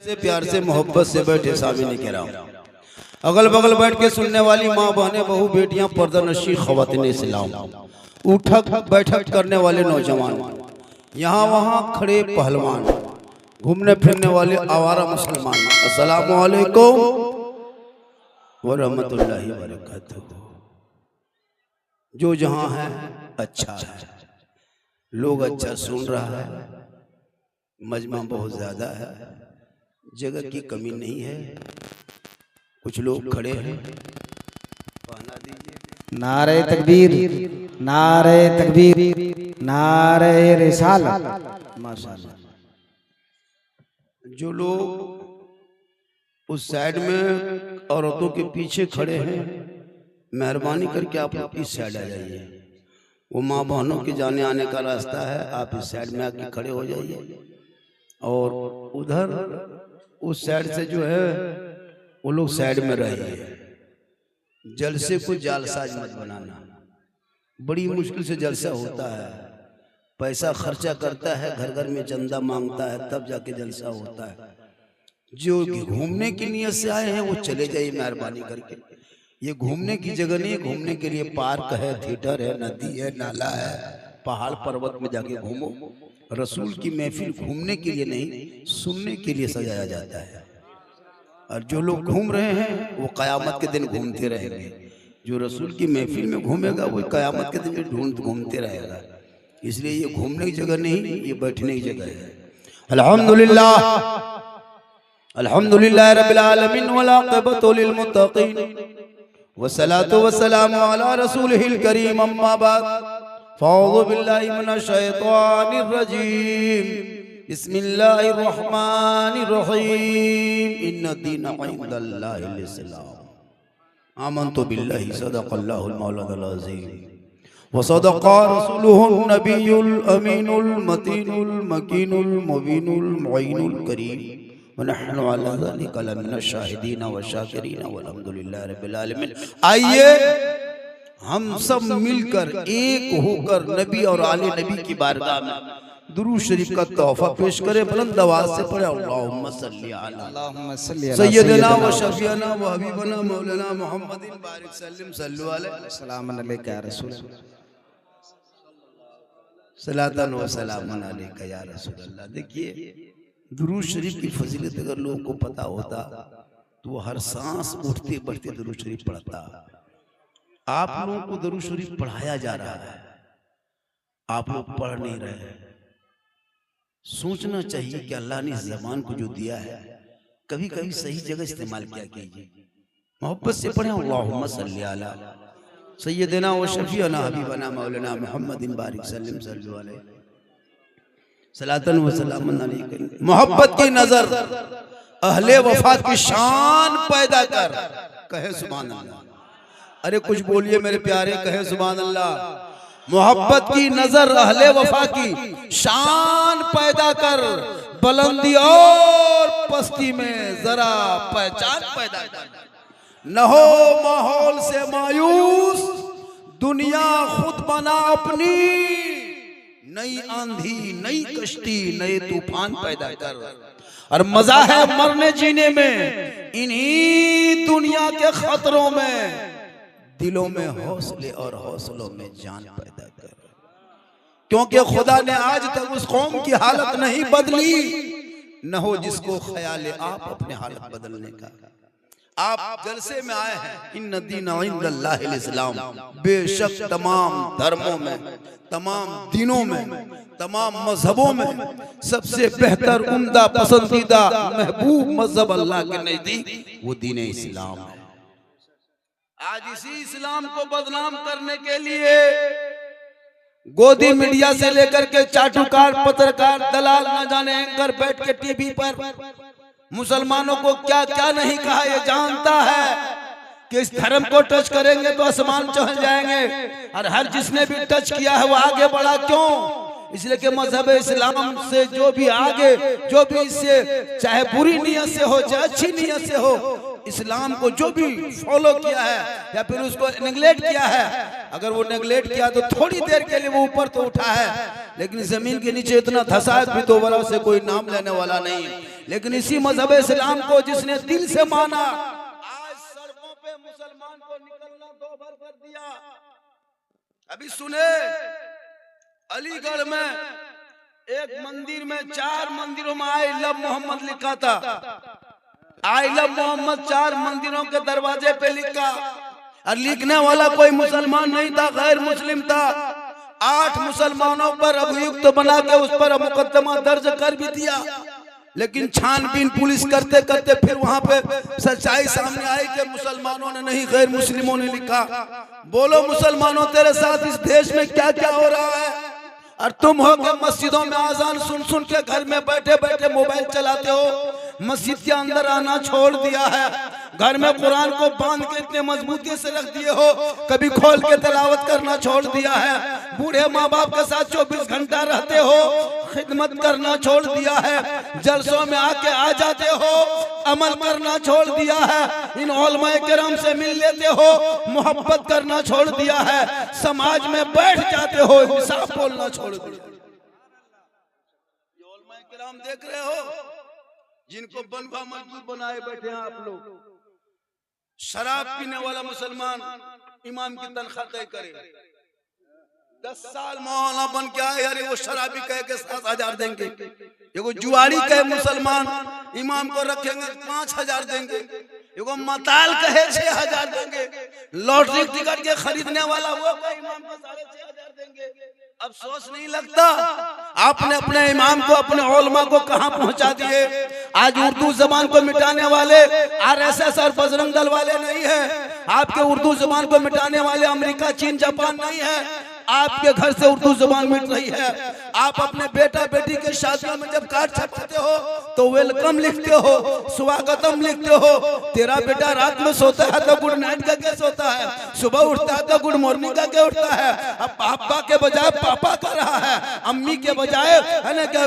से प्यार से मोहब्बत से बैठे सामने कह रहा हूँ, अगल बगल बैठ के सुनने वाली माँ बहनें बहू बेटियां पर्दानशी खवातीन इस्लाम, उठक बैठक करने वाले नौजवान, यहाँ वहाँ खड़े पहलवान, घूमने फिरने वाले आवारा मुसलमान, अस्सलामु अलैकुम व रहमतुल्लाहि व बरकातुहू। जो जहाँ है अच्छा है, लोग अच्छा सुन रहा है, मजमा बहुत ज्यादा है, जगह की कमी नहीं है, कुछ लोग खड़े हैं। नारे तकबीर, नारे तकबीर, नारे रिसालत। माशाअल्लाह। जो लोग उस साइड में औरतों के पीछे खड़े हैं, मेहरबानी करके आप लोग इस साइड आ जाइए। वो माँ बहनों के जाने आने का रास्ता है, आप इस साइड में आके खड़े हो जाइए। और उधर उस साइड से जो है वो लोग साइड में रहिए। जलसे को जालसाज मत बनाना, बड़ी मुश्किल से जलसा होता है, पैसा खर्चा करता है, घर घर में चंदा मांगता है, तब जाके जलसा होता है। जो घूमने की नियत से आए हैं वो चले जाइए मेहरबानी करके। ये घूमने की जगह नहीं, घूमने के लिए पार्क है, थिएटर है, नदी है, नाला है, पहाड़ पर्वत में जाके घूमो। रसूल की महफिल घूमने के लिए नहीं, सुनने के लिए सजाया जाता है। और जो लोग घूम रहे हैं वो कयामत के दिन घूमते रहेंगे। जो रसूल की महफिल में घूमेगा वो कयामत के दिन भी घूमते रहेगा। इसलिए ये घूमने की जगह नहीं, ये बैठने की जगह है। अल्हम्दुलिल्लाह, अल्हम्दुलिल्लाह रब्बिल आलमीन वल आक़िबतु लिल मुत्तक़ीन वस्सलातु वस्सलामु अला रसूलिहिल करीम, अम्मा बाद फ़अऊज़ु बिल्लाहि मिनश शैतानिर रजीम, बिस्मिल्लाहिर रहमानिर रहीम, इन्ना दीना इंदल्लाहिल इस्लाम, आमन्तु बिल्लाहि सदक़ल्लाहुल मौलानाल अज़ीम व सदक़ा रसूलुहुन नबियुल अमीनुल मतीनुल मकीनुल मुबीनुल मुईनुल करीम व नहनु अला ज़ालिका लमिनश शाहिदीन व शाकिरीन वल्हम्दुलिल्लाहि रब्बिल आलमीन। आइए हम सब मिलकर एक होकर नबी और आले नबी की बारगाह में दुरूद शरीफ का तोहफा पेश करें। बुलंद आवाज से पढ़े अल्लाहुम्मा सल्ली अला सय्यदना व शफीअना व हबीबना मौलाना मुहम्मदिन बारिक सल्लम सल्लु अलैहि सलाम अलैका या रसूल, सलातन व सलामन अलैका या रसूल अल्लाह। देखिए, दुरूद शरीफ की फजीलत अगर लोगों को पता होता तो वो हर सांस उठते बढ़ते दुरूद शरीफ पढ़ता। आप लोगों को दुरूद शरीफ पढ़ाया जा रहा है, आप लोग पढ़ नहीं रहे। सोचना चाहिए कि अल्लाह ने इस ज़बान को जो दिया है कभी कभी सही जगह इस्तेमाल किया कीजिए। मोहब्बत से पढ़ें अल्लाहुम्मा सल्ली अला सय्यदना व शफीअना हबीबना मौलाना मुहम्मदिन बारिक सल्लम सल्लु अलैहि सलातन व सलामन अलैहि। मोहब्बत की नजर अहले वफा की शान पैदा कर, कहे सुभान अल्लाह। अरे कुछ बोलिए मेरे प्यारे, कहे सुभान अल्लाह। मोहब्बत की नजर अहले वफा की शान पैदा कर, बुलंदी और पस्ती में जरा पहचान पैदा कर। न हो माहौल से मायूस, दुनिया खुद बना अपनी, नई आंधी नई कश्ती नए तूफान पैदा कर। और मजा है मरने जीने में, इन्हीं दुनिया के खतरों में दिलों में हौसले और हौसलों में जान पैदा कर। क्योंकि खुदा ने आज तक उस कौम की हालत नहीं बदली, न हो जिसको ख्याल आप अपने हालत बदलने का। आप जलसे में आए हैं, इन्ना दीना इंदल्लाहिल इस्लाम। बेशक तमाम धर्मों में, तमाम दिनों में, तमाम मजहबों में सबसे बेहतर, उम्दा, पसंदीदा, महबूब मजहब अल्लाह के नजदीक वो दीन इस्लाम है। आज इसी इस्लाम को बदनाम करने के लिए गोदी मीडिया से लेकर के चाटुकार, पत्रकार, दलाल, न जाने एंकर बैठ के टीवी पर मुसलमानों को क्या क्या नहीं कहा। ये जानता है कि इस धर्म को टच करेंगे तो आसमान चढ़ जाएंगे, और हर जिसने भी टच किया है वो आगे बढ़ा। क्यों? इसलिए कि मजहब इस्लाम से जो भी आगे, जो भी इससे चाहे बुरी नीयत से हो चाहे अच्छी नीयत से हो, इस्लाम को जो भी फॉलो किया है या फिर उसको नेगलेक्ट किया है, अगर वो नेगलेक्ट किया तो थोड़ी देर के लिए वो ऊपर तो उठा है, लेकिन जमीन के नीचे इतना धसा है भी दोबारा से कोई नाम लेने वाला नहीं है। लेकिन इसी मजहब इस्लाम को जिसने दिल से माना, आज सड़कों पे मुसलमान को निकलना दोभर कर दिया। अभी सुने, अलीगढ़ में एक मंदिर में 4 मंदिरों में आई लव मोहम्मद लिखा था। आई लव मोहम्मद 4 मंदिरों के दरवाजे पे लिखा, और लिखने वाला कोई मुसलमान नहीं था, गैर मुस्लिम था। 8 मुसलमानों पर अभियुक्त बना के उस पर मुकदमा दर्ज कर भी दिया, लेकिन छानबीन पुलिस करते करते फिर वहां पे सच्चाई सामने आई कि मुसलमानों ने नहीं, गैर मुस्लिमों ने लिखा। बोलो मुसलमानों, तेरे साथ इस देश में क्या क्या हो रहा है? और तुम हो कि मस्जिदों में आजान सुन सुन के घर में बैठे बैठे मोबाइल चलाते हो, मस्जिद के अंदर आना छोड़ दिया है, घर में कुरान को बांध के इतने मजबूती से रख दिए हो, कभी खोल के तिलावत करना छोड़ दिया है, बूढ़े माँ बाप के साथ 24 घंटा रहते हो, खिदमत करना छोड़ दिया है, जलसों में आके आ जाते हो, अमल करना छोड़ दिया है, इन उलमाए किराम से मिल लेते हो, मोहब्बत करना छोड़ दिया है, समाज में बैठ जाते हो, इंसाफ बोलना छोड़ दिया। ये उलमाए किराम देख रहे हो, जिनको बनवा मजबूत बनाए बैठे हैं आप लोग। शराब पीने वाला मुसलमान इमाम की तनख्वाह तय करे, 10 साल मौलाना बन के आए, अरे वो शराबी कह के 7,000 देंगे, एगो जुआरी कहे मुसलमान इमाम को रखेंगे 5,000 देंगे, एगो मताल कहे 6,000 देंगे, लॉटरी टिकट के खरीदने वाला वो इमाम को 6,500 देंगे। अब सोच नहीं लगता आपने अपने इमाम को, अपने उलमा को कहां पहुंचा दिए। आज उर्दू जबान को मिटाने वाले आरएसएस और बजरंग दल वाले नहीं है, आपके उर्दू जबान को मिटाने वाले अमेरिका, चीन, जापान नहीं है, आपके घर से उर्दू जुबान मिट रही है। आप अपने बेटा बेटी के शादियों में जब कार्ड छपाते हो तो वेलकम लिखते हो, स्वागतम लिखते हो। तेरा बेटा रात में सोता है तो गुड नाइट का क्या सोता है, सुबह उठता है तो गुड मॉर्निंग का क्या उठता है। अब पापा के बजाय पापा कर रहा है, अम्मी के बजाय है ना क्या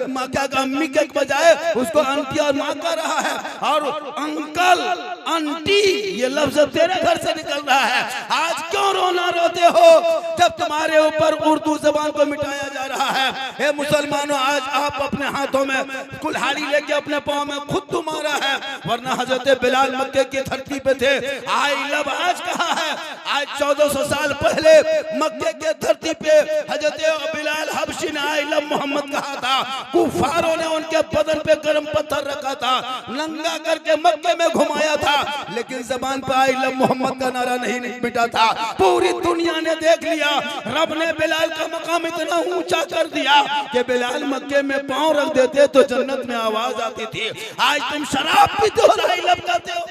माँ, क्या अम्मी के बजाय उसको आंटी और माँ कर रहा है, और अंकल आंटी ये लफ्ज तेरे घर से निकल रहा है। आज क्यों रोना रोते हो जब तुम्हारे ऊपर उर्दू जबान को मिटाया जा रहा है। हे मुसलमानों, आज आप अपने हाथों में कुल्हाड़ी लेके अपने पाँव में खुद तुम्हारा है, वरना हजरत बिलाल मक्के की धरती पे थे। आई लव आज कहा है, आज 1400 साल पहले मक्के के धरती पे हजरत बिलाल हबशी ने आई लव मोहम्मद कहा था। कुफारों ने उनके बदन पे गर्म पत्थर रखा था, नंगा करके मक्के में घुमाया था, लेकिन जबान पे आई लव मोहम्मद का नारा नहीं मिटा था। पूरी दुनिया ने देख लिया, रब ने बिलाल का मकाम इतना ऊंचा कर दिया कि बिलाल मक्के में पांव रख देते तो जन्नत में आवाज आती थी। आज तुम शराब पीते हो, आई लव करते हो,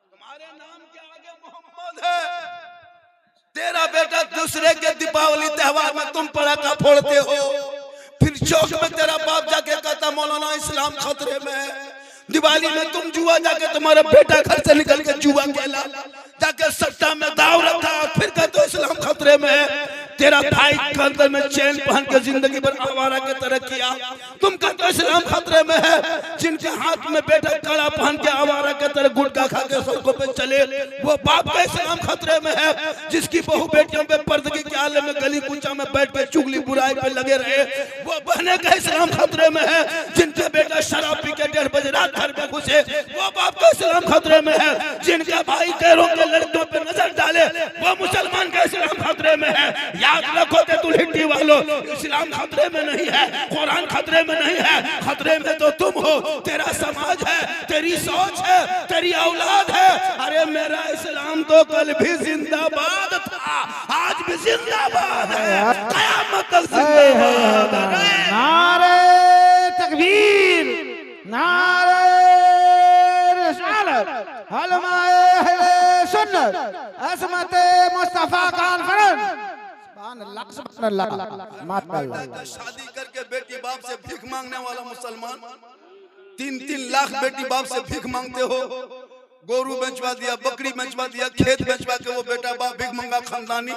तुम्हारे नाम के आगे मोहम्मद है। तेरा बेटा दूसरे के दीपावली त्योहार में तुम पटाखा फोड़ते हो, फिर चौक में तेरा बाप जाके कहता मौलाना इस्लाम खतरे में है। दिवाली में तुम जुआ जाके तुम्हारा बेटा घर से निकल के जुआ खेला, जाके सट्टा में दाव रखा, फिर कहते इस्लाम खतरे में है। तेरा भाई कंधे में चेन पहन के जिंदगी भर आवारा की तरह किया, तुम कहते इस्लाम खतरे में है। जिनके हाथ में बेटा कड़ा पहन के आवारा के तरह गुटखा खा के सड़कों पे चले, वो बाप का इस्लाम खतरे में है। जिसकी बहू बेटियों पे पर्दगी के आले में गली कूचा में बैठ के चुगली बुराई पे लगे रहे, वो बहने का इस्लाम खतरे में है। जिनके बेटा शराब पी के 1:30 बजे रात घर में घुसे, वो बाप का इस्लाम खतरे में है। जिनका भाई गैरों के लड़कियों पे नजर डाले, वो मुसलमान का इस्लाम खतरे में है। याद रखो तुलहिट्टी वालों, इस्लाम खतरे में नहीं है, कुरान खतरे में नहीं है, खतरे में तो तुम हो, तेरा समाज है, तेरी सोच है, तेरी औलाद है। अरे मेरा इस्लाम तो कल भी जिंदाबाद था, आज भी जिंदाबाद है, कयामत तक जिंदाबाद है। नारे तकबीर, नारे रिसालत, हलमाए अहले सुन्नत, असमत मुस्तफा कॉन्फ्रेंस। शादी करके बेटी बाप से भीख मांगने वाला मुसलमान, 3-3 लाख बेटी बाप से भीख मांगते हो। गोरू बेचवा दिया, बकरी बेचवा दिया, खेत बेचवा के वो बेटा बाप भीख मांगा खानदानी,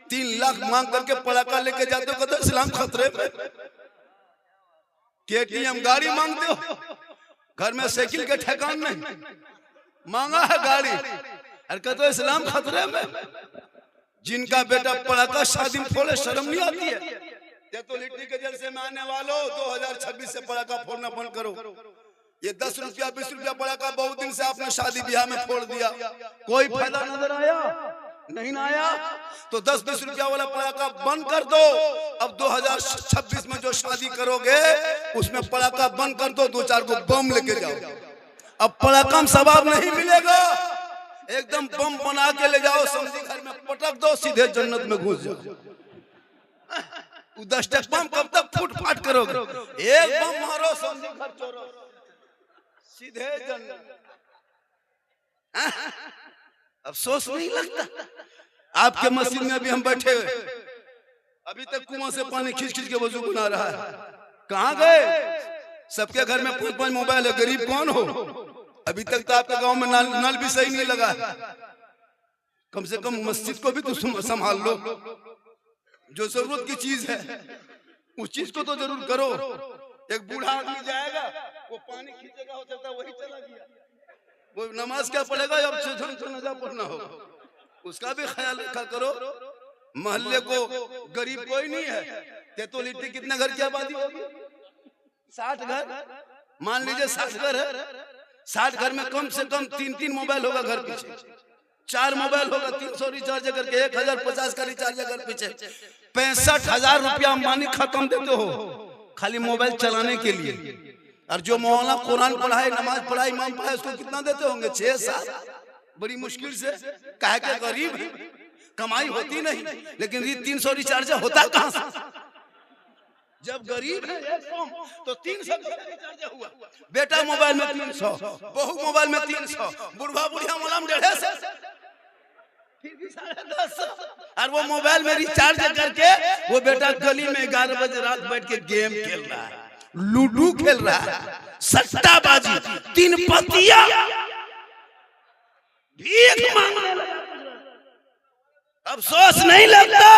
3 लाख मांग करके पटाखा लेके जाते हो, कहते इस्लाम खतरे में। केटीएम गाड़ी मांगते हो, घर में साइकिल के ठेकान नहीं, मांगा है गाड़ी, और कहते इस्लाम खतरे में। जिनका बेटा पटाखा शादी में फोड़े, शर्म नहीं आती है? ये तो लिट्टी के जलसे में आने वालों 2026 से पड़ाका फोड़ना बंद करो। ये 10 रुपया 20 रुपया पड़ाका बहुत दिन से आपने शादी ब्याह में फोड़ दिया, कोई फायदा नजर आया नहीं ना आया, तो 10-20 रुपया वाला पड़ाका बंद कर दो। अब 2026 में जो शादी करोगे उसमें पड़ाका बंद कर दो, 2-4 को बम लेके जाओ। अब पड़ाका में सवाब नहीं मिलेगा, एकदम बम बना के ले जाओ, समझी घर में पटक दो, सीधे जन्नत में घुस जाओ। 10 बम कब तक फूट फाट करोगे? एक बम मारो, समझी घर चोरो, सीधे जन्नत। अफसोस नहीं लगता? आपके मस्जिद में अभी हम बैठे हुए, अभी तक कुआं से पानी खींच खींच के वजू बना रहा है। कहां गए? सबके घर में 5-5 मोबाइल है, गरीब कौन हो? अभी तक तो आपके गांव में नल भी सही नहीं लगा। कम से कम मस्जिद को भी तो संभाल लो। जो जरूरत की चीज है उस चीज को तो जरूर करो। एक बूढ़ा आदमी जाएगा, वो पानी खींचेगा, हो सकता है वही चला गया, वो नमाज क्या पढ़ेगा, अब नमाज पढ़ना होगा, उसका भी ख्याल रखा करो। मोहल्ले को गरीब कोई नहीं है। तेतो लिट्टी कितने घर की आबादी होगी? 60 घर, मान लीजिए 60 घर है। 60 घर में कम से कम 3-3 मोबाइल होगा घर पीछे, 4 मोबाइल होगा, 300 रिचार्ज करके 1050 का रिचार्ज घर पीछे 65,000 रुपया मानी खत्म देते हो खाली मोबाइल चलाने के लिए। और जो मौलाना कुरान पढ़ाए, नमाज पढ़ाए, इमाम पढ़ाए, उसको कितना देते होंगे? 6-7, बड़ी मुश्किल से। कहे के गरीब कमाई होती नहीं, लेकिन ये 300 रिचार्ज होता कहां से? जब गरीब है तो 300 रिचार्ज हुआ। बेटा मोबाइल में 300, बहू मोबाइल में 300, बुढ़वा बुढ़िया मोला में 150, फिर भी 1050। और वो मोबाइल में रिचार्ज करके वो बेटा गली में 11 बजे रात बैठ के गेम खेल रहा है, लूडो खेल रहा है, सट्टाबाजी, 3 पतिया, भीख मांगने लगा। अफसोस नहीं लगता?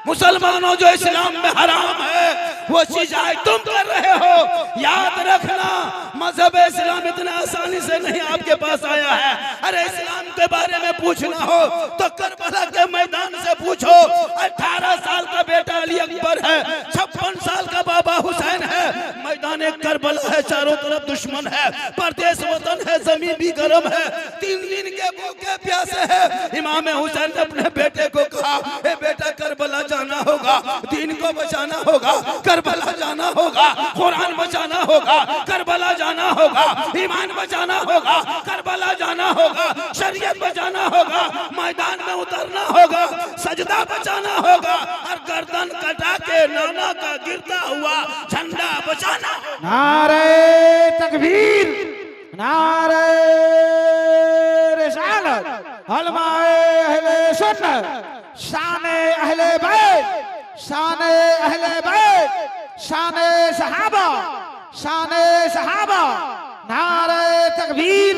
मुसलमानों, जो इस्लाम में हराम है वो चीज आज तुम कर रहे हो। याद रखना, मजहब इस्लाम इतना आसानी से नहीं आपके पास आया है। अरे इस्लाम के बारे में पूछना हो तो करबला के मैदान से पूछो। 18 साल का बेटा अली अकबर है, 56 साल का बाबा हुसैन है, मैदान करबला है, चारों तरफ दुश्मन है, परदेश वतन है, जमीन भी गर्म है, 3 दिन के भूखे प्यासे है। इमाम हुसैन ने अपने बेटे को कहा, ए बेटा करबला जाना होगा, दीन को बचाना होगा, करबला जाना होगा, कुरान बचाना होगा, करबला जाना होगा, ईमान बचाना होगा, करबला जाना होगा, शरीयत बचाना होगा, मैदान में उतरना होगा, सजदा बचाना होगा, और गर्दन कटा के नाना का गिरता हुआ झंडा बचाना। नारे तकबीर, नारे रिसालत, उलमाए अहले सुन्नत, शाने अहले बैत, शाने अहले बैत, शाने सहाबा, शाने सहाबा, नारे तकबीर,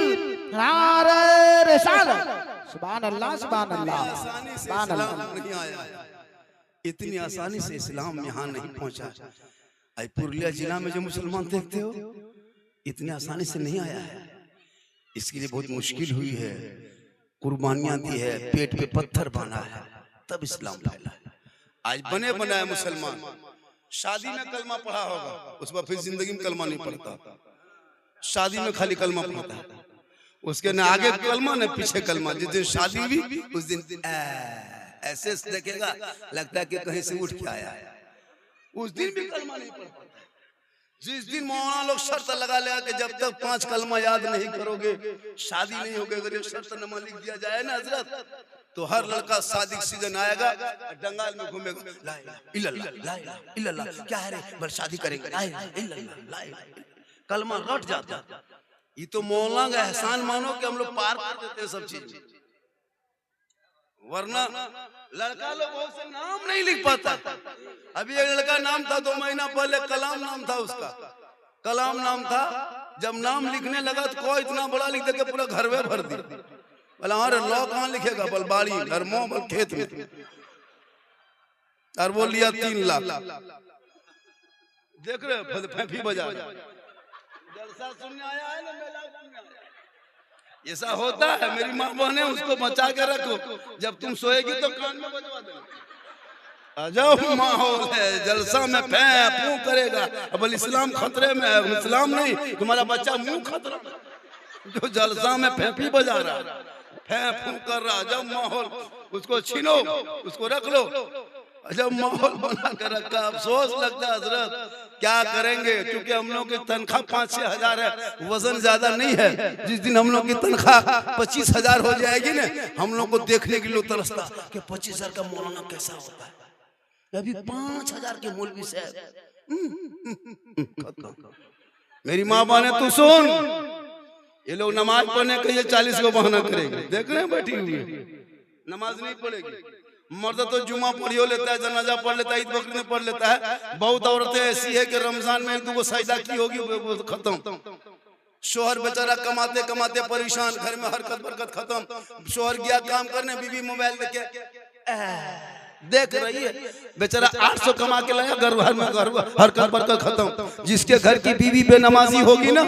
नारे रिसालत। सुभान अल्लाह, सुभान अल्लाह, सुभान अल्लाह। नहीं आया, इतनी आसानी से इस्लाम यहाँ नहीं पहुंचा। आज पुरुलिया जिला में जो मुसलमान देखते हो, इतनी आसानी से नहीं आया है। इसके लिए बहुत मुश्किल हुई है, कुर्बानियां दी है, पेट पे पत्थर बांधा है, तब इस्लाम फैला है। आज बने बनाए मुसलमान शादी में कलमा पढ़ा होगा, उस पर फिर जिंदगी में कलमा नहीं पढ़ता। शादी में खाली कलमा पढ़ता है, उसके न आगे कलमा न पीछे कलमा। जिस दिन शादी हुई उस दिन ऐसे देखेगा, लगता है कि कहीं से उठ के आया है, उस दिन भी कलमा नहीं पढ़ता। जिस दिन मौलाना लोग शर्त लगा ले कि जब तक 5 कलमा याद नहीं करोगे शादी नहीं होगी, अगर ये शर्त नमा लिख दिया जाए ना हजरत, तो हर लड़का शादी सीजन आएगा डंगाल में घूमेगा, ला इलाहा इल्लल्लाह, ला इलाहा इल्लल्लाह, क्या है रे, बस शादी करेंगे, ला इलाहा इल्लल्लाह, ला इलाहा, कलमा रट जाता। ये तो मौलाना का एहसान मानो कि हम लोग पार कर देते हैं सब चीज, वरना लड़का लोग बहुत से नाम नहीं लिख पाता। अभी एक लड़का नाम था 2 महीना पहले, कलाम नाम था उसका, कलाम नाम था। जब नाम लिखने लगा तो कोई इतना बड़ा लिख दे के पूरा घर में भर दी। बोला अरे लॉ कहाँ लिखेगा, बल बाड़ी, घर मोह, बल खेत में। और वो लिया 3 लाख। देख रहे फैफी बजा, जलसा सुनने आया है ना, मेला घूमने आया। ऐसा होता है, मेरी माँ बहने उसको बचा के रखो, जब तुम सोएगी तो कान में बजवा देना। अजब माहौल है, जलसा में फै फू करेगा। अब इस्लाम खतरे में है, इस्लाम नहीं, तुम्हारा बच्चा मुंह खतरा में, जो जलसा में फैफी बजा रहा, फै फू कर रहा। अजब माहौल, उसको छीनो, उसको रख लो। अजब माहौल बना कर रखा। अफसोस लगता है हजरत, क्या करेंगे, क्योंकि हम लोग की तनख्वाह 5-6 हजार है, वजन ज्यादा नहीं है। जिस दिन हम लोग की तनख्वाह 25 हजार हो जाएगी ना, हम लोग को देखने के लिए तरसता कि 25 हजार का मौलाना कैसा होता है, अभी 5 हजार के मौलवी से। मेरी माँ बने तू सुन, ये लोग नमाज पढ़ने के लिए 40 को बहाना करेंगे, देख रहे हैं बैठी हुई नमाज नहीं पढ़ेगी। मर्द तो जुमा पढ़ियो लेता है, जनाजा पढ़ लेता है, ईद बकरीद में पढ़ लेता है। बहुत औरतें ऐसी है कि रमजान में 1-2 सजदा की होगी, वो खत्म। शोहर बेचारा कमाते कमाते परेशान, घर में हरकत बरकत खत्म। शोहर गया काम करने, बीवी मोबाइल देख रही है, बेचारा 800 कमा के लाया, घर भर में हरकत बरकत खत्म। जिसके घर की बीवी बेनमाजी होगी ना,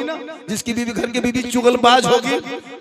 जिसकी बीवी घर की बीवी चुगलबाज होगी,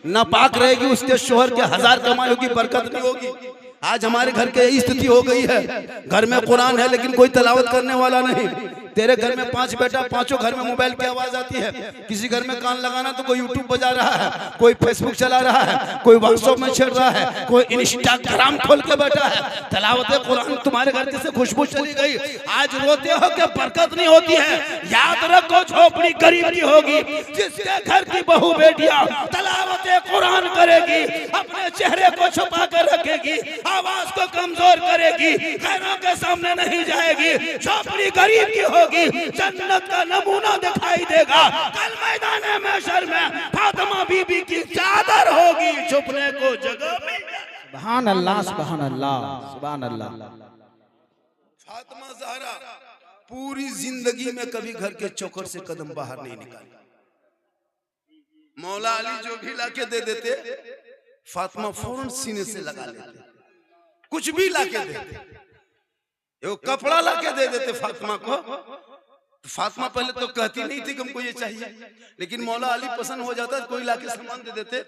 नापाक रहेगी, उसके शोहर के 1000 कमाई होगी, बरकत नहीं होगी। आज हमारे घर की यही स्थिति हो गई है, घर में कुरान है लेकिन कोई तलावत करने वाला नहीं। तेरे घर में 5 बेटा, 5 घर में मोबाइल की आवाज आती है। किसी घर में कान लगाना तो कोई यूट्यूब बजा रहा है, कोई फेसबुक चला रहा है, कोई व्हाट्सएप में छेड़ रहा है, कोई इंस्टाग्राम खोल के बैठा है। तलावत कुरान तुम्हारे घर से खुशबू चली गई, आज रोते हो कि बरकत नहीं होती है। याद रखो, झोपड़ी गरीब की होगी, जिसके घर की बहू बेटियां तलावत कुरान करेगी, अपने चेहरे को छुपा कर रखेगी, आवाज को कमजोर करेगी, घरों के सामने नहीं जाएगी, झोपड़ी गरीब की होगी, जन्नत का नमूना दिखाई देगा। कल मैदान महशर में फातिमा बीबी की चादर होगी, छुपने को जगह मिल जाएगी। सुभान अल्लाह, सुभान अल्लाह, सुभान अल्लाह। फातिमा ज़हरा पूरी जिंदगी में कभी घर के चौखट से कदम बाहर नहीं निकाली। मौला अली जो भी लाके दे देते, फातिमा फौरन सीने से लगा लेते। कुछ भी लाके देते, वो कपड़ा लाके दे देते फातिमा को। फातिमा पहले तो कहती नहीं थी कि हमको ये चाहिए, लेकिन मौला अली पसंद हो जाता, कोई लाके सामान दे देते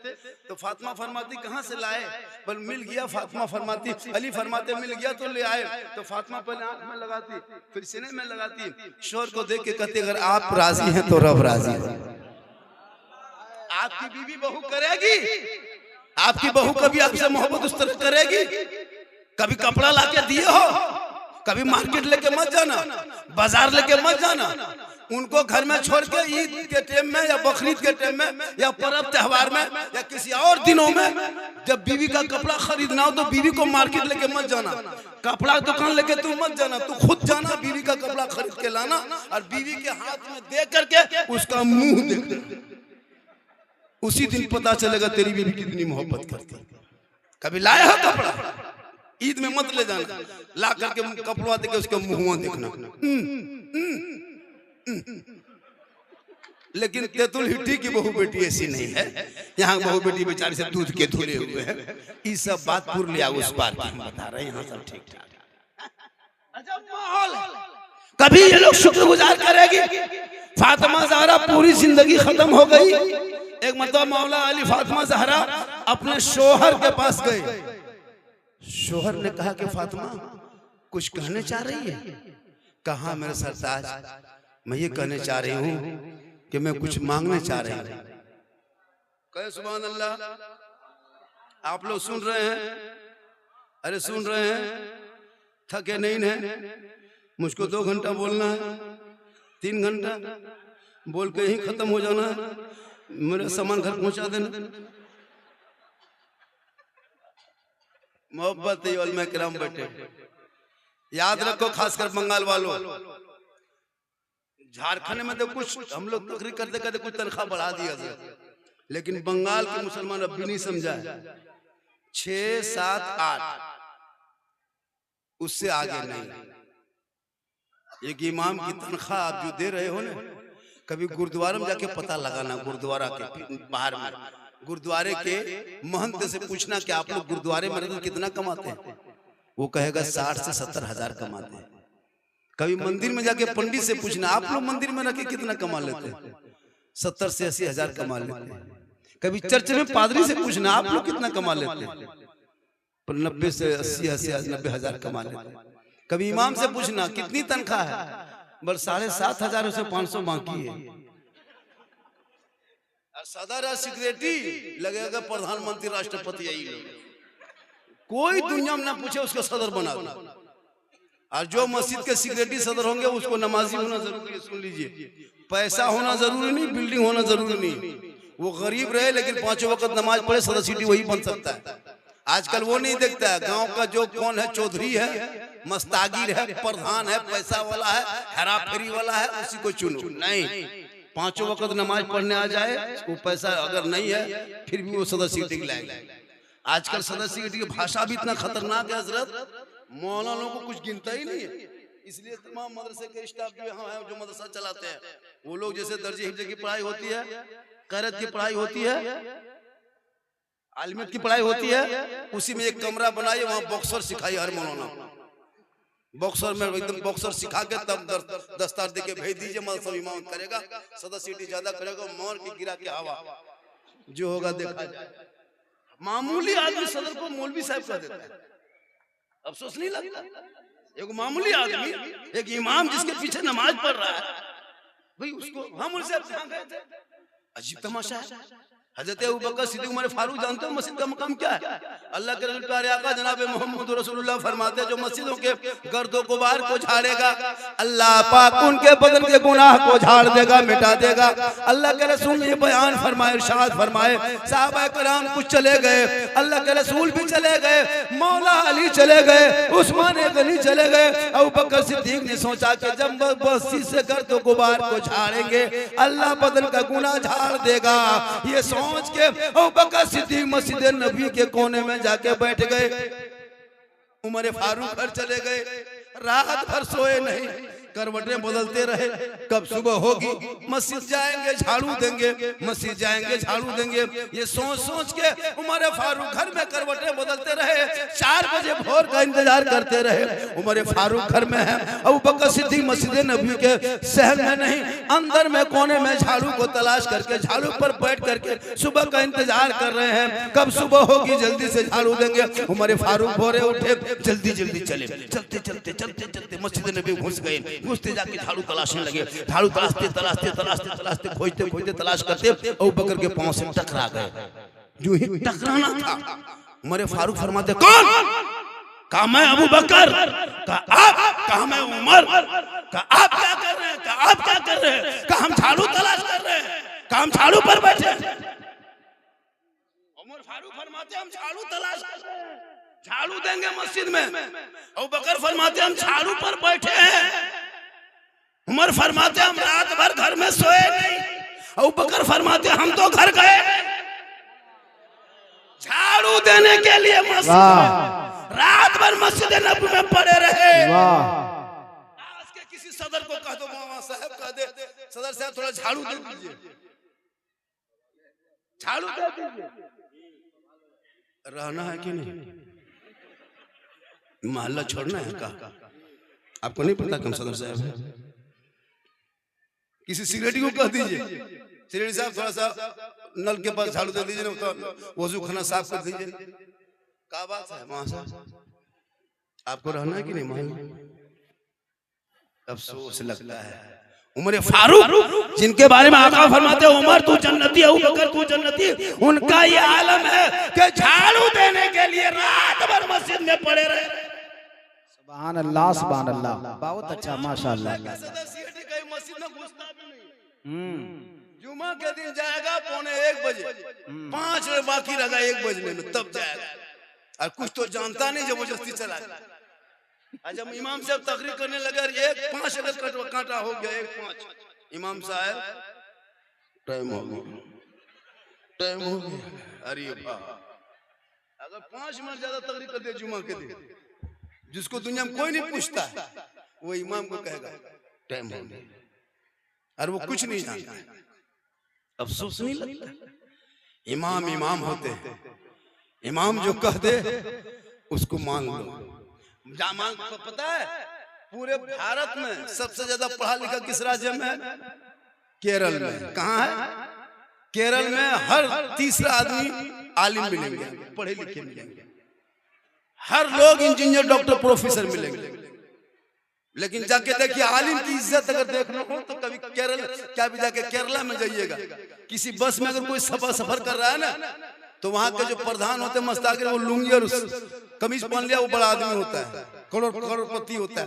तो फातिमा फरमाती कहाँ से लाए, पर मिल गया। फातिमा फरमाती, अली फरमाते मिल गया तो ले आए। तो फातिमा पहले आंख में लगाती, फिर सीने में लगाती, शोहर को देख के कहती अगर आप राजी हैं तो रब राजी है। आपकी बीवी बहू करेगी, आपकी बहू कभी आपसे मोहब्बत उस तरह करेगी? कभी कपड़ा लाके दिए हो? कभी मार्केट लेके मत जाना, बाजार लेके मत जाना। उनको घर में छोड़ के ईद के टाइम में या बकरीद के टाइम में या पर्व त्योहार में या किसी और दिनों में जब बीवी का कपड़ा खरीदना हो तो बीवी को मार्केट लेके मत जाना, कपड़ा दुकान लेके तू मत जाना, तू खुद जाना, बीवी का कपड़ा खरीद के लाना और बीवी के हाथ में दे करके उसका मुंह देखना। उसी दिन पता चलेगा तेरी बीवी कितनी मोहब्बत करती। कभी लाया हो कपड़ा? ईद में मत ले जाना, ला करके कपड़ा देके उसका मुंह देखना। लेकिन तेतुल हिट्टी की बहू बेटी ऐसी नहीं है। यहाँ बहू बेटी बेचारी से दूध के धुले हुए हैं। ये सब बात पूर लिया उस बार की बता रहे हैं, यहाँ सब ठीक ठाक। अजब माहौल है। कभी ये लोग शुक्रगुजार करेगी? फातिमा ज़हरा पूरी जिंदगी खत्म हो गई। एक मतलब मौला अली फातिमा ज़हरा अपने शोहर के पास गए। शोहर ने कहा कि फातिमा कुछ कहने चाह रही है? कहा मेरे सरताज, मैं ये कहने चाह रही हूँ कि मैं कुछ मांगने चाह रही हूँ। कहे सुभान अल्लाह। आप लोग सुन रहे हैं? अरे सुन रहे हैं? थके नहीं है? मुझको 2 घंटा बोलना है, 3 घंटा बोल के ही खत्म हो जाना है। मेरे सामान घर पहुंचा देना। मोहब्बत उलमा किराम बैठे, याद रखो, खासकर बंगाल वालों। झारखंड में तो कुछ हम लोग तकरीर करते करते कुछ तनख्वाह बढ़ा दिया गया, लेकिन बंगाल के मुसलमान अब भी नहीं समझा। 6, 7, 8 उससे आगे नहीं। एक इमाम की तनख्वाह आप जो दे रहे हो ना, कभी गुरुद्वारा में जाके पता लगाना, गुरुद्वारा के बाहर में गुरुद्वारे के महंत से पूछना कि आप लोग गुरुद्वारे में कितना कमाते हैं? वो कहेगा 60 से 70 हजार कमाते हैं। कभी मंदिर में जाके पंडित से पूछना, आप लोग मंदिर में रखे कितना कमा लेते हैं? 70 से 80 हजार कमा लेते हैं। कभी चर्च में पादरी से पूछना, आप लोग कितना कमा लेते हैं? पर 90 से 80 90 हजार कमा लेते हैं। कभी इमाम से पूछना कितनी तनख्वाह है, बस 7,500 से 500 बाकी है। सदर या सेक्रेटरी लगेगा प्रधानमंत्री राष्ट्रपति, यही लोग। कोई दुनिया में ना पूछे उसको सदर बना दो। और जो मस्जिद के सेक्रेटरी सदर होंगे उसको नमाजी होना जरूरी है। सुन लीजिए, पैसा होना जरूरी नहीं, बिल्डिंग होना जरूरी नहीं। वो गरीब रहे लेकिन 5 वक्त नमाज पढ़े, सदर सिटी वही बन सकता है। आजकल वो नहीं देखता है गांव का जो कौन है, चौधरी है, मस्तागिर है, प्रधान है, पैसा वाला है, हेरा फेरी वाला है, उसी को चुनो। नहीं, 5 वक्त नमाज पढ़ने आ जाए, वो पैसा अगर नहीं है फिर भी वो सदर सिटी लाएगा। आजकल सदर सिटी की भाषा भी इतना खतरनाक है हजरत, मौलाना को कुछ गिनता ही नहीं है। इसलिए तमाम मदरसे के स्टाफ जो यहाँ है, जो मदरसा चलाते हैं, वो लोग जैसे दर्जे हिफ्ज़ की पढ़ाई होती है, क़रात की पढ़ाई होती है, आलिमियत की पढ़ाई होती है, उसी में एक कमरा बनाइए, वहाँ बॉक्सर सिखाइए हर मौलाना। बॉक्सर में एकदम बॉक्सर सिखा के तब दस्तार दे के भेज दीजिए, मदरसा इमाम करेगा, सदर सीटी ज्यादा करेगा, मोर की गिरा के हवा जो होगा देखा जाए। मामूली आदमी सदर को मौलवी साहब कह देता है, अफसोस नहीं लगता? एक मामूली आदमी, एक इमाम जिसके पीछे नमाज पढ़ रहा है, भाई उसको हम उनसे गए थे। अजीब तमाशा है। हजरत अबू बकर सिद्दीक़ उमर फारूक जानते हो मस्जिद का मकाम क्या है? अल्लाह के रसूल प्यारे आका जनाब मोहम्मद रसूलुल्लाह फरमाते हैं, जो मस्जिदों के गर्दो गुबार को झाड़ेगा, अल्लाह पाक उनके बदन के गुनाह को झाड़ देगा, मिटा देगा। अल्लाह के रसूल ने बयान फरमाए, इरशाद फरमाए, सहाबा कराम कुछ चले गए, अल्लाह के रसूल भी चले गए, मौला अली चले गए, उस्मान गनी चले गए। अबू बकर सिद्दीक़ ने सोचा कि जब मस्जिद से गर्दो गुबार को झाड़ेंगे अल्लाह बदन का गुनाह झाड़ देगा। ये सोच के अबू बकर सिद्दीक़ मस्जिद नबी के कोने में जाके बैठ गए। उमर फारूक घर चले गए, रात भर सोए नहीं, करवटें बदलते रहे। कब सुबह होगी मस्जिद जाएंगे झाड़ू देंगे, मस्जिद जाएंगे झाड़ू देंगे। ये सोच सोच के उमर फारूक घर में करवटें बदलते रहे। 4 बजे भोर का इंतजार करते रहे। उमर फारूक घर में है, अबू बकर सिद्दीक़ मस्जिद नबी के सहन में नहीं, अंदर में कोने में झाड़ू को तलाश करके झाड़ू पर बैठ करके सुबह का इंतजार कर रहे हैं। कब सुबह होगी जल्दी से झाड़ू देंगे। उमर फारूक भोरे उठे, जल्दी जल्दी चले, चलते चलते चलते चलते मस्जिद नबी घुस गए। घुसते जाके झाड़ू तलाशने लगे, झाड़ू तलाशते तलाशते तलाशते तलाशते खोजते खोजते तलाश करते अबू बकर के पांव से टकरा गए। जो ही टकराना था, उमर फारूक फरमाते, कौन? कहा मैं अबू बकर। कहा आप? कहा मैं उमर। कहा आप क्या कर रहे हैं? कहा आप क्या कर रहे हैं? कहा हम झाड़ू तलाश कर रहे हैं। कहा हम झाड़ू पर बैठे। उमर फारूक फरमाते हम झाड़ू तलाश कर रहे हैं, झाड़ू देंगे मस्जिद में। अबू बकर फरमाते हम झाड़ू पर बैठे हैं। उमर फरमाते हम रात भर घर में सोए नहीं। अबू बकर फरमाते हम तो घर गए झाड़ू देने के लिए मस्जिद में, रात भर मस्जिद नबी में पड़े रहे। आज के किसी सदर को कह दो, मौलाना साहब कह दे, सदर साहब थोड़ा झाड़ू दे दीजिए, झाड़ू दे दीजिए। रहना है कि नहीं? मोहल्ला छोड़ना है का? आपको नहीं पता कम सदर साहब है? किसी सिगरेटी को कह दीजिए, सिगरेटी साहब थोड़ा सा नल के पास झाड़ू दे दीजिए, तो वजू खाना साफ कर दीजिए। क्या बात है वहां से? आपको रहना है कि नहीं मोहल्ला? अफसोस लगता है। उमर फारूक जिनके बारे में आका फरमाते हैं उमर तू जन्नती, अबू बकर तू जन्नती, उनका ये आलम है कि झाड़ू देने के लिए रात भर मस्जिद में पड़े रहे। सुभान अल्लाह, सुभान अल्लाह, बहुत अच्छा, माशाअल्लाह। मस्जिद में घुसता भी नहीं। जुमा के दिन जाएगा 1:45 बजे, 5 बजे बाकी रहेगा 1 बजने में, तब जाएगा। और कुछ तो जानता नहीं, जबरदस्ती चला गया। जब इमाम साहब तकरीर करने लगे, 1:05 अगर कांटा हो गया, 1:05 इमाम साहब टाइम हो गया, टाइम हो गया। अरे अगर 5 मिनट ज्यादा तकरीर कर दे जुमा के दिन, जिसको दुनिया में कोई नहीं पूछता है, वो इमाम को कहेगा टाइम हो गया, और वो कुछ नहीं जानता। अफसोस नहीं लगता? इमाम इमाम होते हैं, इमाम जो कह दे उसको मान लो। पता है पूरे भारत में सबसे ज्यादा पढ़ा लिखा किस राज्य में? केरल में। कहाँ है? केरल में हर तीसरा आदमी आलिम मिलेंगे, पढ़े लिखे मिलेंगे, हर लोग इंजीनियर डॉक्टर प्रोफेसर मिलेंगे। लेकिन जाके देखिए आलिम की इज्जत अगर देखना हो तो कभी केरल क्या भी जाके केरला में जाइएगा, किसी बस में अगर कोई सफर कर रहा है ना, तो वहां के जो प्रधान होते हैं मस्ताकिर, वो लुंगी और कमीज पहन लिया, वो बड़ा आदमी होता है, करोड़पति होता है।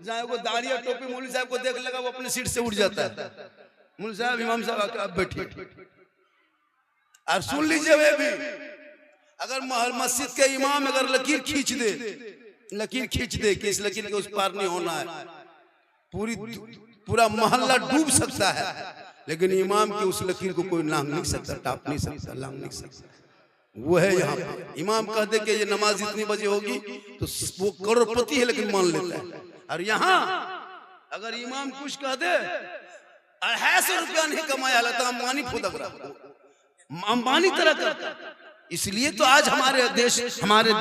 जहाँ वो दाढ़ी और टोपी मौलवी साहब को देख लेगा वो अपनी सीट से उठ जाता है। मौलवी साहब, इमाम साहब अब बैठिए। और सुन लीजिए, वे भी अगर मस्जिद के इमाम अगर लकीर खींच दे कि इस लकीर के उस पार नहीं होना है, पूरा मोहल्ला डूब सकता है, लेकिन इमाम की उस लकीर को कोई लांघ नहीं सकता, टाप नहीं सकता, लांघ नहीं सकता। वो है यहाँ पे इमाम कह दे कि ये नमाज इतनी बजे होगी तो वो करोड़पति है लेकिन मान लेता है। और यहाँ अगर इमाम कुछ कह दे, 250 रुपया नहीं कमाया तो अंबानी फुदक रहा, अंबानी तरह करता। इसलिए तो आज हमारे देश, हमारे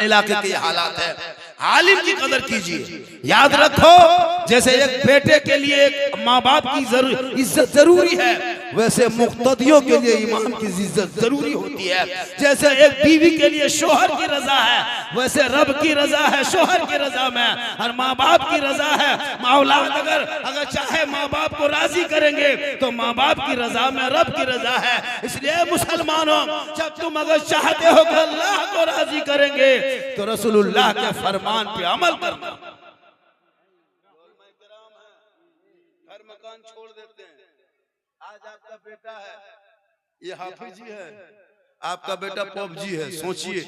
इलाके के हालात है। आलिम की कदर कीजिए। याद रखो, जैसे एक बेटे के लिए एक माँ बाप की इज्जत जरूरी है, वैसे मुक्तदियों के लिए इमाम की इज्जत जरूरी होती है। जैसे एक बीवी के लिए शोहर की रजा है, वैसे रब की रजा है शोहर की रजा में, और माँ बाप की रजा है। औलाद अगर चाहे माँ बाप को राजी करेंगे तो माँ बाप की रजा में रब की रजा है। इसलिए मुसलमानों, जब तुम अगर चाहते हो कि अल्लाह को राजी करेंगे तो रसूलुल्लाह के फरमान पे अमल करना। घर मकान छोड़ देते हैं। आज आपका बेटा है, ये हाफिज जी है, आपका बेटा पबजी है। सोचिए,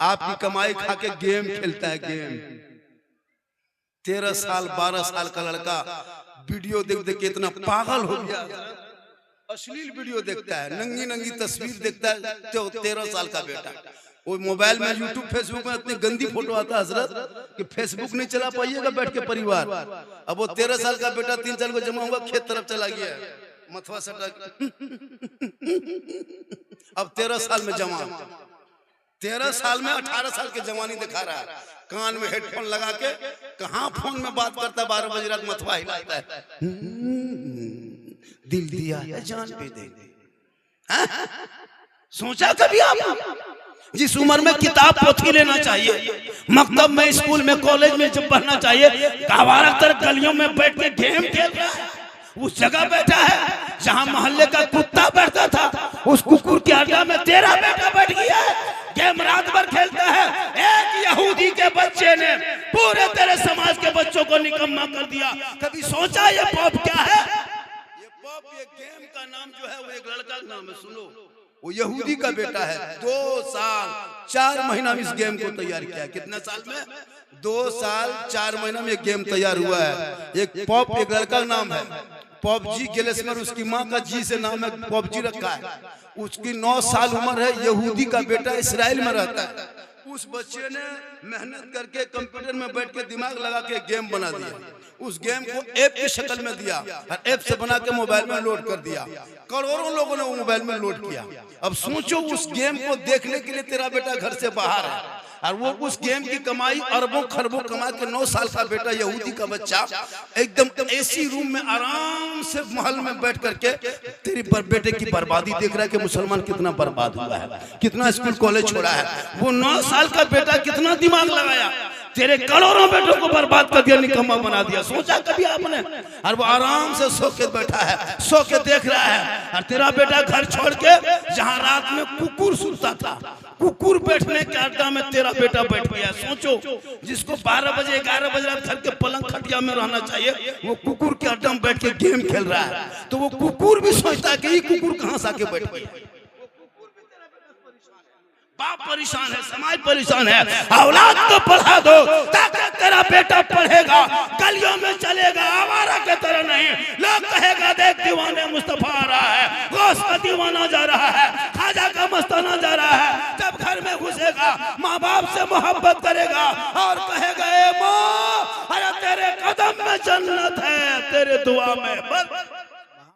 आपकी कमाई खा के गेम खेलता है, गेम। 13 साल 12 साल का लड़का वीडियो देख के इतना पागल हो गया, अश्लील वीडियो देखता है, नंगी नंगी तस्वीर देखता है। तो 13 साल का बेटा वो मोबाइल में यूट्यूब फेसबुक में इतनी गंदी फोटो आता है हजरत कि फेसबुक नहीं चला पाइएगा बैठ के परिवार। अब वो 13 साल का बेटा 3 साल को जमा हुआ खेत तरफ चला गया, मथवा सटा। अब 13 साल में जमा, 13 साल में 18 साल की जवानी दिखा रहा है। कान में हेडफोन लगा के कहाँ फोन में बात करता है, 12 बजे रात मथवा हिलाता है। दिल दिया है जान पे दे दे। सोचा कभी आप जिस उम्र में किताब पोथी लेना चाहिए, मकतब में, स्कूल में, कॉलेज में जब पढ़ना चाहिए, गवारा तरह गलियों में बैठ के गेम खेल रहा है। उस जगह बैठा है जहां मोहल्ले का कुत्ता बैठता था, उस कुकुर के अड्डा में तेरा बेटा बैठ गया है, गेम रात भर खेलता है। एक यहूदी के बच्चे ने पूरे तेरे समाज के बच्चों को निकम्मा कर दिया। कभी सोचा ये पॉप क्या है? ये गेम का नाम जो है वो एक लड़का का नाम है। सुनो, वो यहूदी का बेटा है। 2 साल 4 महीना में इस गेम को तैयार किया। कितने साल में? 2 साल 4 महीना में गेम तैयार हुआ है। एक पॉप, एक लड़का का नाम है पॉपजी गेलेस्मर, उसकी माँ का जी से नाम है, पॉपजी रखा है। उसकी 9 साल उम्र है, यहूदी का बेटा इस्राइल में रहता है। उस बच्चे ने मेहनत करके कंप्यूटर में बैठ के दिमाग लगा के गेम बना दिया। उस गेम को ऐप की शक्ल में दिया और ऐप से बना के मोबाइल में लोड कर दिया। करोड़ों लोगों ने वो मोबाइल में लोड किया। अब सोचो, उस गेम को देखने के लिए तेरा बेटा घर से बाहर है और वो उस गेम की कमाई अरबों खरबों कमा के 9 साल का बेटा, यहूदी का बच्चा, एकदम एसी रूम में आराम से महल में बैठ करके तेरी बेटे की बर्बादी देख रहा है कि मुसलमान कितना बर्बाद हुआ है, कितना स्कूल कॉलेज छोड़ा है। वो 9 साल का बेटा कितना दिमाग लगाया, तेरे करोड़ों बेटों को बर्बाद कर दिया, निकम्मा बना दिया। सोचा कभी आपने? और वो आराम से सो के बैठा है, सो के देख रहा है। और तेरा बेटा घर छोड़ के जहां रात में कुकुर सुनता था, कुकुर बैठने के अड्डा में तेरा बेटा बैठ गया। सोचो, जिसको 12 बजे 11 बजे रात घर के पलंग खटिया में रहना चाहिए, वो कुकुर के अड्डा में बैठ के गेम खेल रहा है। तो वो कुकुर भी सोचता है कि ये कुकुर कहां से आके बैठ गया। बाप परेशान है, समाज परेशान है। औलाद तो पढ़ा दो ताकि तेरा बेटा पढ़ेगा, गलियों में चलेगा, आवारा के तरह नहीं। लोग कहेगा देख दीवाने मुस्तफा आ रहा है, गौस का दीवाना जा रहा है, खाजा का मस्ताना जा रहा है। जब घर में घुसेगा, माँ बाप से मोहब्बत करेगा और कहेगा ए माँ, अरे तेरे कदम में जन्नत है, तेरे दुआ में बस।